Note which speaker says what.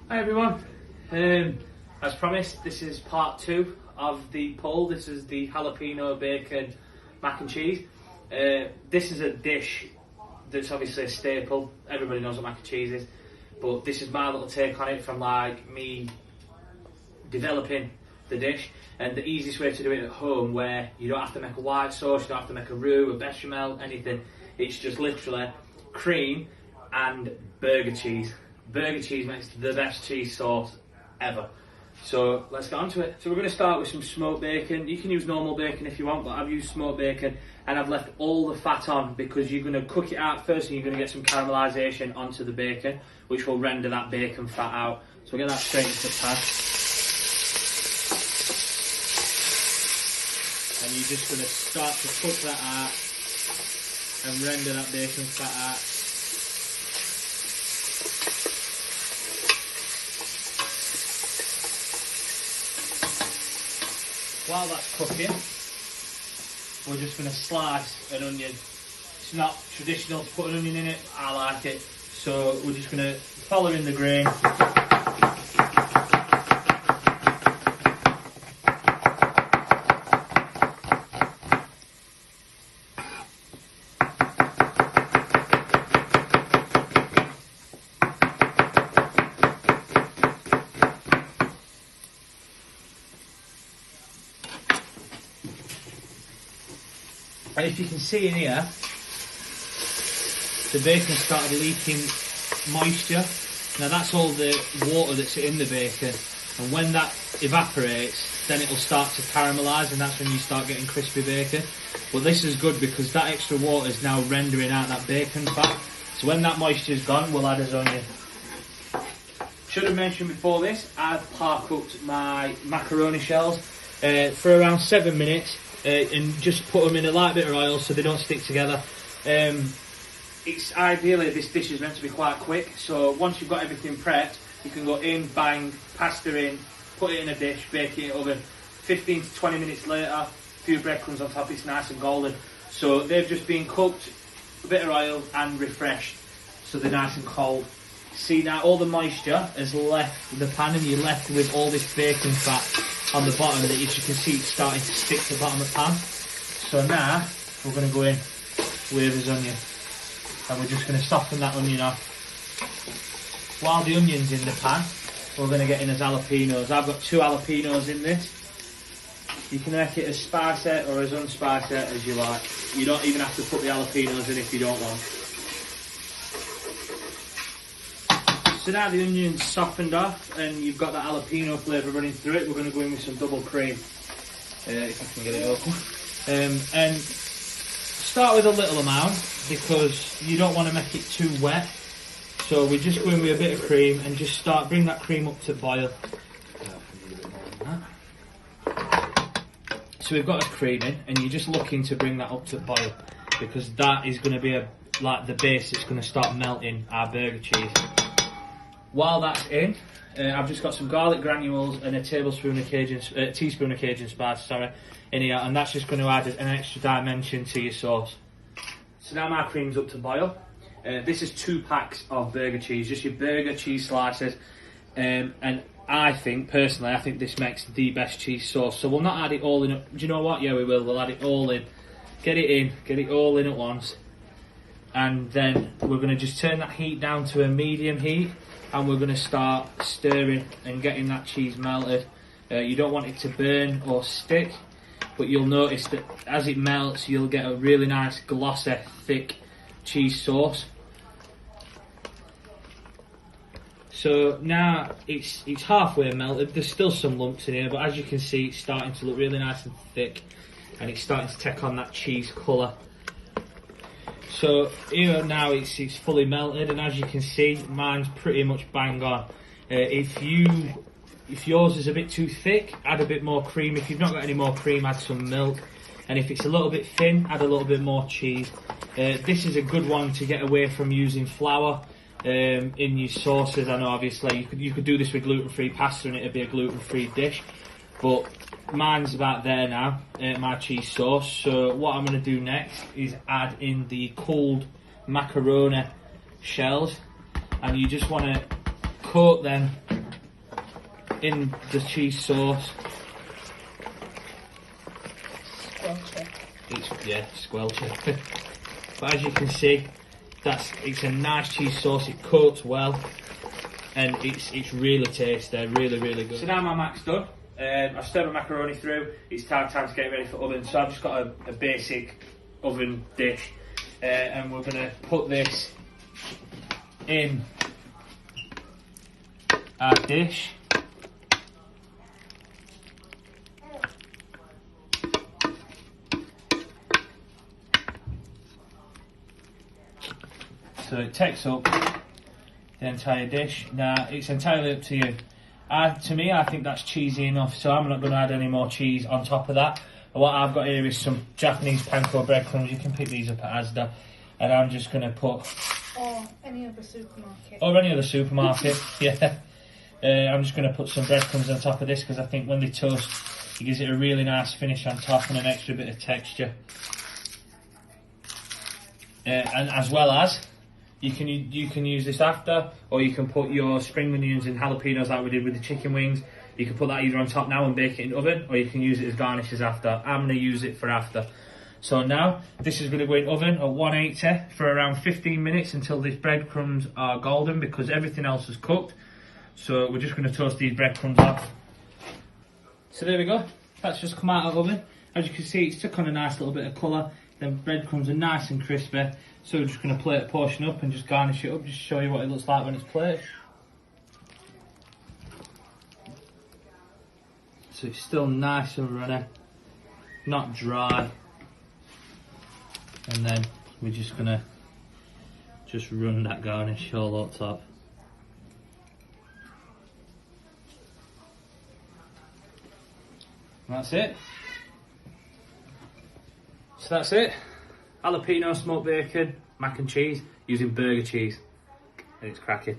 Speaker 1: Hi everyone, as promised, this is part 2 of the poll. This is the jalapeno bacon mac and cheese. This is a dish that's obviously a staple. Everybody knows what mac and cheese is, but this is my little take on it from like me developing the dish, and the easiest way to do it at home, where you don't have to make a white sauce, you don't have to make a roux, a bechamel, anything. It's just literally cream and burger cheese. Burger cheese makes the best cheese sauce ever. So let's get on to it. So we're going to start with some smoked bacon. You can use normal bacon if you want, but I've used smoked bacon and I've left all the fat on because you're going to cook it out first and you're going to get some caramelisation onto the bacon, which will render that bacon fat out. So we'll get that straight into the pan. And you're just going to start to cook that out and render that bacon fat out. While that's cooking, we're just going to slice an onion. It's not traditional to put an onion in it, I like it. So we're just going to follow in the grain. And if you can see in here, the bacon started leaking moisture. Now that's all the water that's in the bacon, and when that evaporates, then it'll start to caramelise, and that's when you start getting crispy bacon. But this is good because that extra water is now rendering out that bacon fat. So when that moisture's gone, we'll add our onion. Should have mentioned before this, I've par-cooked my macaroni shells for around 7 minutes. And just put them in a light bit of oil so they don't stick together. It's ideally, this dish is meant to be quite quick, so once you've got everything prepped, you can go in, bang, pasta in, put it in a dish, bake it in the oven. 15 to 20 minutes later, a few breadcrumbs on top, it's nice and golden. So they've just been cooked, a bit of oil and refreshed, so they're nice and cold. See now, all the moisture has left the pan and you're left with all this bacon fat on the bottom that, as you can see, it's starting to stick to the bottom of the pan. So now we're going to go in with this onion and we're just going to soften that onion off. While the onion's in the pan, we're going to get in as jalapenos. I've got 2 jalapenos in this. You can make it as spicy or as unspicy as you like. You don't even have to put the jalapenos in if you don't want. So now the onion's softened off and you've got that jalapeno flavour running through it, we're going to go in with some double cream, if I can get it open. And start with a little amount because you don't want to make it too wet. So we just go in with a bit of cream and just bring that cream up to boil. So we've got a cream in and you're just looking to bring that up to boil because that is going to be like the base that's going to start melting our burger cheese. While that's in, I've just got some garlic granules and a teaspoon of Cajun spice, in here, and that's just going to add an extra dimension to your sauce. So now my cream's up to boil. This is 2 packs of burger cheese, just your burger cheese slices, and I think this makes the best cheese sauce. So we'll not add it all in. Do you know what? Yeah, we will. We'll add it all in. Get it all in at once, and then we're going to just turn that heat down to a medium heat. And we're going to start stirring and getting that cheese melted. You don't want it to burn or stick, but you'll notice that as it melts, you'll get a really nice, glossy, thick cheese sauce. So now it's halfway melted. There's still some lumps in here, but as you can see, it's starting to look really nice and thick, and it's starting to take on that cheese colour. So here now it's fully melted, and as you can see, mine's pretty much bang on. If yours is a bit too thick, add a bit more cream. If you've not got any more cream, add some milk. And if it's a little bit thin, add a little bit more cheese. This is a good one to get away from using flour in your sauces. I know obviously you could do this with gluten-free pasta and it'd be a gluten-free dish, but mine's about there now, my cheese sauce. So what I'm going to do next is add in the cold macaroni shells, and you just want to coat them in the cheese sauce.
Speaker 2: Squelcher.
Speaker 1: Yeah, squelcher. But as you can see, it's a nice cheese sauce. It coats well, and it's really tasty, really good. So now my mac's done. I've stirred my macaroni through. It's time to get it ready for oven. So I've just got a basic oven dish, and we're gonna put this in our dish. So it takes up the entire dish. Now, it's entirely up to you. To me, I think that's cheesy enough, so I'm not going to add any more cheese on top of that. But what I've got here is some Japanese panko breadcrumbs. You can pick these up at Asda. And I'm just going to put...
Speaker 2: Or any other supermarket.
Speaker 1: Or any other supermarket, yeah. I'm just going to put some breadcrumbs on top of this, because I think when they toast, it gives it a really nice finish on top and an extra bit of texture. And as well as... You can use this after, or you can put your spring onions and jalapenos like we did with the chicken wings. You can put that either on top now and bake it in the oven, or you can use it as garnishes after. I'm going to use it for after. So now, this is going to go in oven at 180 for around 15 minutes until these breadcrumbs are golden, because everything else is cooked. So we're just going to toast these breadcrumbs off. So there we go. That's just come out of the oven. As you can see, it's took on a nice little bit of colour. The breadcrumbs are nice and crispy. So we're just going to plate a portion up and just garnish it up, just to show you what it looks like when it's plated. So it's still nice and runny, not dry. And then we're just going to run that garnish all up top. And that's it. So that's it. Jalapeno smoked bacon, mac and cheese, using burger cheese. And it's cracking.